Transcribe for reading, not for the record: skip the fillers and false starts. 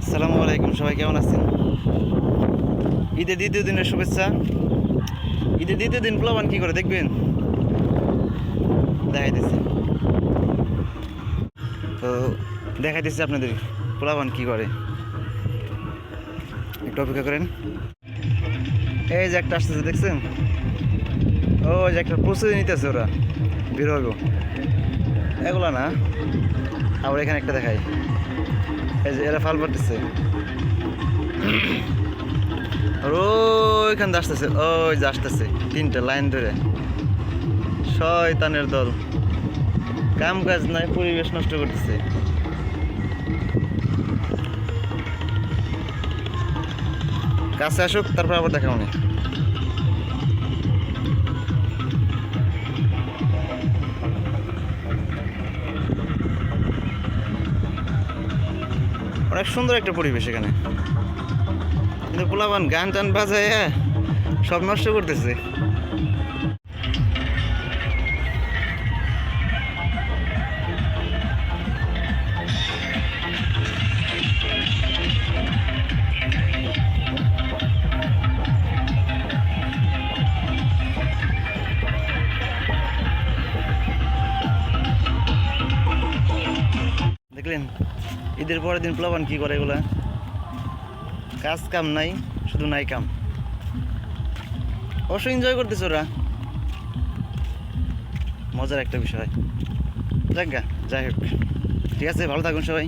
আসসালামু আলাইকুম, সবাই কেমন আছেন? ঈদের দ্বিতীয় দিনের শুভেচ্ছা। ঈদের দ্বিতীয় দিন পোলাপান কি করে দেখবেন, দেখাইতেছি। তো দেখাইতেছি আপনাদের পোলাপান কি করে, একটু অপেক্ষা করেন। এই যে একটা আসতেছে, দেখছেন? ও যে একটা প্রস্তুতি নিতেছে, ওরা বের হইব। এগুলা না, আবার এখানে একটা দেখাই। এই যে এরা ফাল পাড়তেছে, আর ওইখান আসতেছে, ওই যে আসতেছে তিনটা লাইন ধরে। শয়তানের দল, কাম কাজ নাই, পরিবেশ নষ্ট করতেছে। কাছে আসুক, তারপর আবার দেখা মনে। অনেক সুন্দর একটা পরিবেশ এখানে, কিন্তু পোলাপান গান টান বাজায় সব নষ্ট করতেছে। দেখলেন ঈদের পরের দিন পোলাপান কি করে? এগুলা কাজ কাম নাই, শুধু নাই কাম। অবশ্য এনজয় করতেছে ওরা, মজার একটা বিষয়। যাক গা, যাই হোক, ঠিক আছে, ভালো থাকুন সবাই।